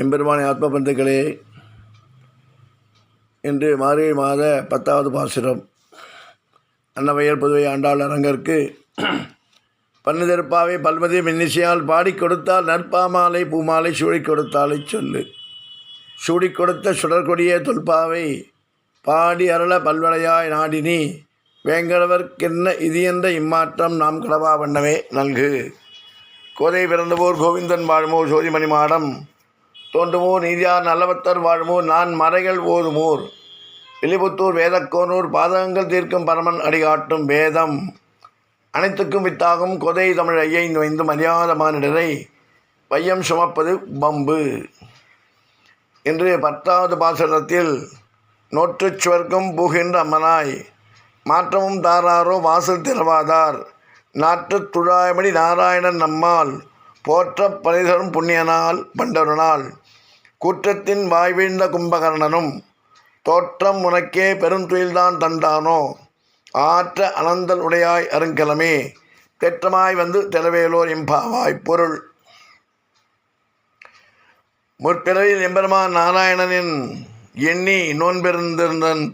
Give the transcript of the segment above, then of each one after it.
எம்பெருமானி ஆத்ம பந்துக்களே, இன்று மார்கழி மாத 10வது பாசுரம். அன்னவயல் புதுவை ஆண்டாள் அரங்கற்கு பன்னிதற்பாவை பல்மதி மின்னிசையால் பாடிக் கொடுத்தால் நற்பாமாலை பூமாலை சூடிக் கொடுத்தாலை சொல்லு. சூடிக் கொடுத்த சுடற்கொடிய தொல்பாவை பாடி அருள பல்வளையாய் நாடினி வேங்கடவர்க்கென்ன இது என்ற இம்மாற்றம் நாம் கடவா வண்ணமே நல்கு. கோதை பிறந்தவோர் கோவிந்தன் வாழ்மோர் சோதிமணி மாடம் தோன்றுமோர் நீதியார் நல்லவத்தர் வாழ்மோர் நான் மறைகள் ஓதுமோர் வெளிபுத்தூர் வேதக்கோனூர் பாதகங்கள் தீர்க்கும் பரமன் அடிகாட்டும் வேதம் அனைத்துக்கும் வித்தாகும் கொதை தமிழ் ஐயைந்து வைந்தும் அறியாத மானிடரை வையம் சுமப்பது பம்பு. இன்று 10வது பாசுரத்தில் நோற்றுச் சுவர்க்கம் புகின்ற அம்மனாய் மாற்றமும் தாராரோ வாசல் திறவாதார் நாற்றுத் துழாய்மணி நாராயணன் நம்மால் போற்ற பணிதரும் புண்ணியனால் பண்டொருநாள் கூற்றத்தின் வாய்வீழ்ந்த கும்பகர்ணனும் தோற்றம் உனக்கே பெருந்துயில்தான் தந்தானோ ஆற்ற அனந்தல் உடையாய் அருங்கலமே தேற்றமாய் வந்து தெலவேலோர் எம்பாவாய். பொருள்: முற்பிறவில் எம்பெருமான் நாராயணனின் எண்ணி நோன்பிருந்திருந்தன்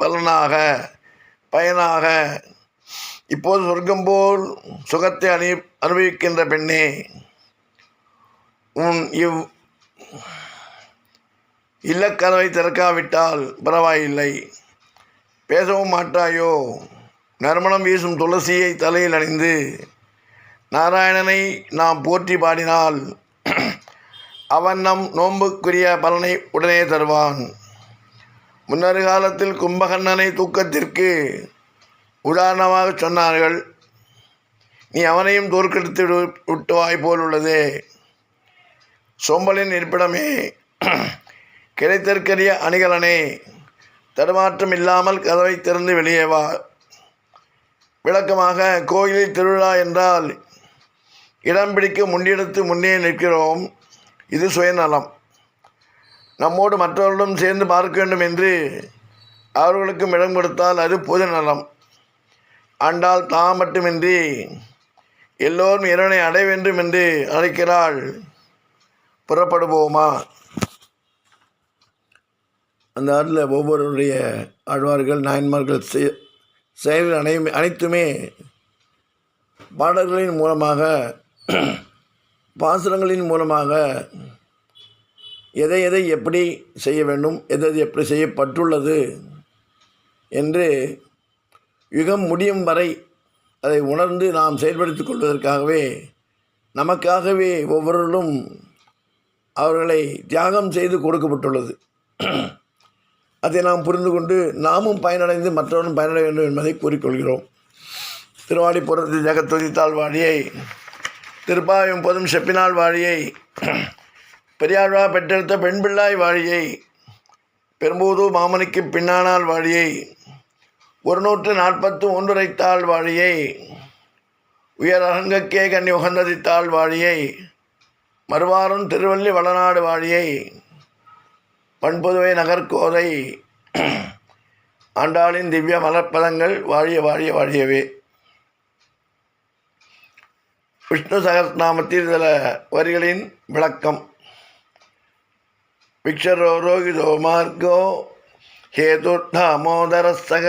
பயனாக இப்போது சொர்க்கம் போல் சுகத்தை அனுபவிக்கின்ற பெண்ணே, உன் இல்லக்கதவை திறக்காவிட்டால் பரவாயில்லை, பேசவும் மாட்டாயோ? நறுமணம் வீசும் துளசியை தலையில் அணிந்து நாராயணனை நாம் போற்றி பாடினால் அவன் நம் நோன்புக்குரிய பலனை உடனே தருவான். முன்னொரு காலத்தில் கும்பகர்ணனை தூக்கத்திற்கு உதாரணமாக சொன்னார்கள். நீ அவனையும் தோற்கடித்து விட்டுவாய் போல் உள்ளதே. சோம்பலின் இருப்பிடமே, கிடைத்தற்கரிய அணிகலனே, தடுமாற்றம் இல்லாமல் கதவை திறந்து வெளியே வா. விளக்கமாக, கோயிலில் திருவிழா என்றால் இடம் பிடிக்க முன்னெடுத்து முன்னே நிற்கிறோம். இது சுயநலம். நம்மோடு மற்றவர்களும் சேர்ந்து பார்க்க வேண்டும் என்று அவர்களுக்கும் இடம் கொடுத்தால் அது பொது நலம். ஆண்டாள் தாம் மட்டுமின்றி எல்லோரும் இறைவனை அடைய வேண்டும் என்று அழைக்கிறாள். புறப்படுவோமா? அந்த ஆறில் ஒவ்வொருடைய ஆழ்வார்கள் நாயன்மார்கள் செயல்கள் அனைத்துமே பாடல்களின் மூலமாக பாசுரங்களின் மூலமாக எதை எதை எப்படி செய்ய வேண்டும், எதை எப்படி செய்யப்பட்டுள்ளது என்று யுகம் முடியும் வரை அதை உணர்ந்து நாம் செயல்படுத்திக் கொள்வதற்காகவே நமக்காகவே ஒவ்வொருவரும் அவர்களை தியாகம் செய்து கொடுக்கப்பட்டுள்ளது. அதை நாம் புரிந்து கொண்டு நாமும் பயனடைந்து மற்றவரும் பயனடைய வேண்டும் என்பதை கூறிக்கொள்கிறோம். திருவாடிப்புறத்தில் ஜெகத்துதித்தாள் வாழியை, திருப்பாயும் போதும் செப்பினாள் வாழியை, பெரியாழ்வா பெற்றெடுத்த பெண் பிள்ளாய் வாழியை, பெரும்போது மாமனுக்கு பின்னானால் வாழியை, 141 உரைத்தாள் வாழியை, உயர் அரங்கக்கே கண்ணி உகந்ததித்தாள் வாழியை, மறுவாரம் திருவள்ளி வளநாடு வாழியை, பண்புதுவை நகர்கோதை ஆண்டாளின் திவ்ய மலர்ப்பதங்கள் வாழிய வாழிய வாழியவே. விஷ்ணு சகஸ்நாமத்தில் சில வரிகளின் விளக்கம். விக்ஷரோ ரோகிதோ மார்கோ ஹேதுர்தாமோதர சக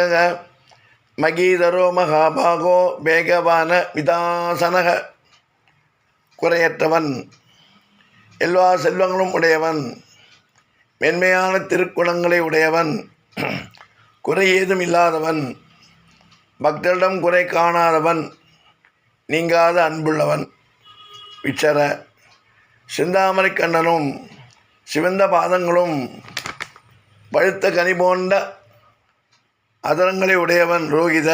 மகீதரோ மகாபாகோ வேகவான விதாசனக. குறையற்றவன், எல்லா செல்வங்களும் உடையவன், மென்மையான திருக்குணங்களை உடையவன், குறை ஏதும் இல்லாதவன், பக்தரிடம் குறை காணாதவன், நீங்காத அன்புள்ளவன். விச்சர சிந்தாமரை கண்ணனும் சிவந்த பாதங்களும் பழுத்த கனி போன்ற அதரங்களை உடையவன் ரோகித.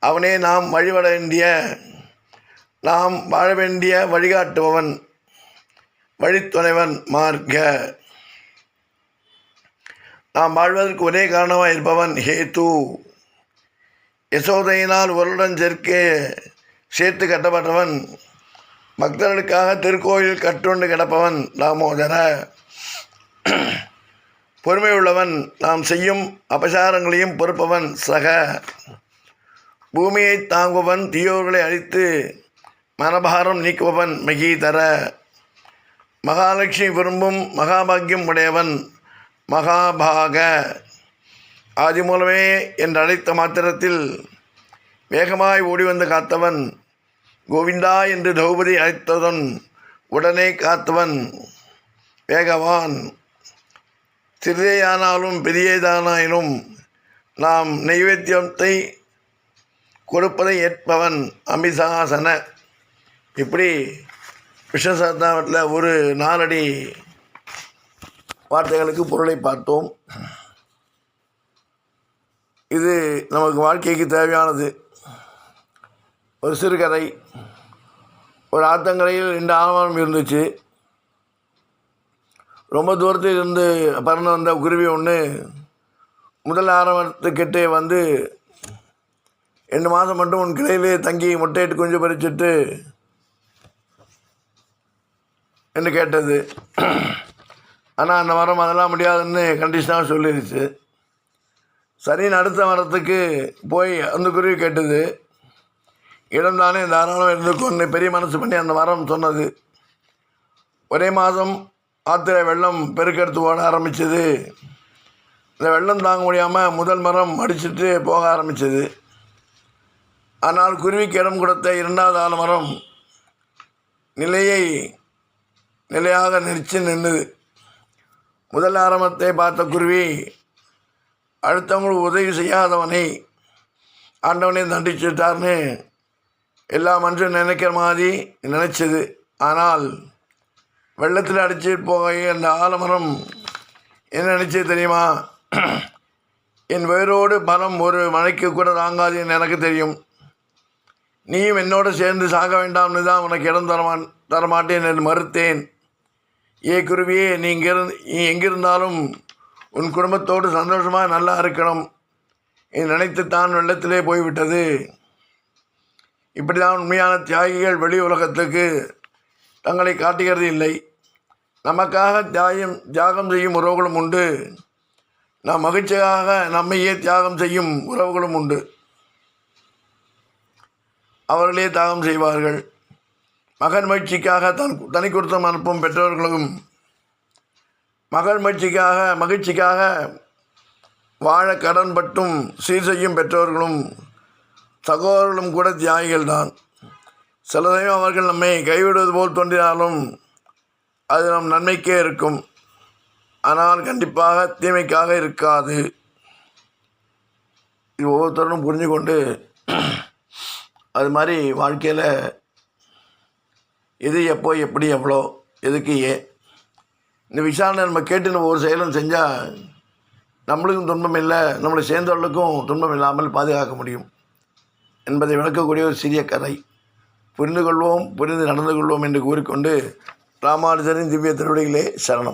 அவனே நாம் வாழ வேண்டிய வழிகாட்டுபவன், வழித்துணைவன். மார்க்க நாம் வாழ்வதற்கு ஒரே காரணமாக இருப்பவன். ஹேது யசோதையினால் ஒருடன் சேர்த்து கட்டப்பட்டவன், பக்தர்களுக்காக திருக்கோயில் கட்டுண்டு கிடப்பவன். தாமோதர பொறுமை உள்ளவன், நாம் செய்யும் அபசாரங்களையும் பொறுப்பவன். சக பூமியை தாங்குபவன், தீயோர்களை அழித்து மனபாரம் நீக்குபவன். மகீதர மகாலட்சுமி விரும்பும் மகாபாகியம் உடையவன் மகாபாக. ஆதி மூலமே என்று அழைத்த மாத்திரத்தில் வேகமாய் ஓடி வந்து காத்தவன். கோவிந்தா என்று திரௌபதி அழைத்தவன் உடனே காத்தவன் வேகவான். சிறியேயானாலும் பெரியதானாயினும் நாம் நைவேத்தியத்தை கொடுப்பதை ஏற்பவன் அமிசாசன. இப்படி விஷ்ணு சஹஸ்ரநாமத்தில் ஒரு 4 அடி வார்த்தைகளுக்கு பொருளை பார்த்தோம். இது நமக்கு வாழ்க்கைக்கு தேவையானது. ஒரு சிறுகதை. ஒரு ஆத்தங்கரையில் 2 ஆலமரம் இருந்துச்சு. ரொம்ப தூரத்தில் இருந்து பறந்து வந்த குருவி ஒன்று முதல் ஆலமரத்துக்கிட்டே வந்து 2 மாதம் மட்டும் உன் கிளையிலே தங்கி முட்டையிட்டு குஞ்சு பறிச்சுட்டு என்று கேட்டது. ஆனால் அந்த மரம் அதெல்லாம் முடியாதுன்னு கண்டிஷனாக சொல்லிடுச்சு. சரின்னு அடுத்த மரத்துக்கு போய் அந்த குருவி கேட்டது. இடம் தானே தாராளம் இருந்துக்கொண்டு பெரிய மனசு பண்ணி அந்த மரம் சொன்னது. ஒரே மாதம் ஆத்திரை வெள்ளம் பெருக்கெடுத்து ஓட ஆரம்பித்தது. இந்த வெள்ளம் தாங்க முடியாமல் முதல் மரம் அடிச்சுட்டு போக ஆரம்பித்தது. ஆனால் குருவிக்கு இடம் கொடுத்த 2வது ஆலமரம் நிலையாக நின்றுது. முதல் ஆரம்பத்தை பார்த்த குருவி அடுத்தவங்களுக்கு உதவி செய்யாதவனை ஆண்டவனே தண்டிச்சுட்டார்னு எல்லா மனுஷன் நினைக்கிற மாதிரி நினச்சிது. ஆனால் வெள்ளத்தில் அடித்து போக அந்த ஆலமரம் என்ன நினச்சது தெரியுமா? என் வேரோடு பலம் ஒரு மழைக்கு கூட தாங்காதுன்னு எனக்கு தெரியும். நீயும் என்னோடு சேர்ந்து சாக வேண்டாம்னு தான் உனக்கு இடம் தரமாட்டேன் என்று மறுத்தேன். குருவியே, நீ எங்கிருந்தாலும் உன் குடும்பத்தோடு சந்தோஷமாக நல்லா இருக்கணும் என்று நினைத்து தான் வெள்ளத்திலே போய்விட்டது. இப்படி தான் உண்மையான தியாகிகள் வெளி உலகத்துக்கு தங்களை காட்டுகிறது இல்லை. நமக்காக தியாகம் செய்யும் உறவுகளும் உண்டு. நாம் மகிழ்ச்சியாக நம்மையே தியாகம் செய்யும் உறவுகளும் உண்டு. அவர்களே தியாகம் செய்வார்கள். மகன் மகிழ்ச்சிக்காக தனி கொடுத்தம் அனுப்பும் பெற்றோர்களும், மகள் மகிழ்ச்சிக்காக வாழ கடன்பட்டும் சீர் செய்யும் பெற்றோர்களும் சகோதரர்களும் கூட தியாகிகள் தான். சில சமயம் அவர்கள் நம்மை கைவிடுவது போல் தோன்றினாலும் அது நம் நன்மைக்கே இருக்கும். ஆனால் கண்டிப்பாக தீமைக்காக இருக்காது. இது ஒவ்வொருத்தரும் புரிஞ்சு கொண்டு அது மாதிரி வாழ்க்கையில் எது எப்போ எப்படி எவ்வளோ எதுக்கு ஏன் இந்த விசாரணை நம்ம கேட்டு நம்ம ஒரு செயலும் செஞ்சால் நம்மளுக்கும் துன்பம் இல்லை, நம்மளை சேர்ந்தவர்களுக்கும் துன்பம் இல்லாமல் பாதுகாக்க முடியும் என்பதை விளக்கக்கூடிய ஒரு சிறிய கதை. புரிந்து கொள்வோம், புரிந்து நடந்து கொள்வோம் என்று கூறிக்கொண்டு ராமானுஜரின் திவ்ய திருவடிகளே சரணம்.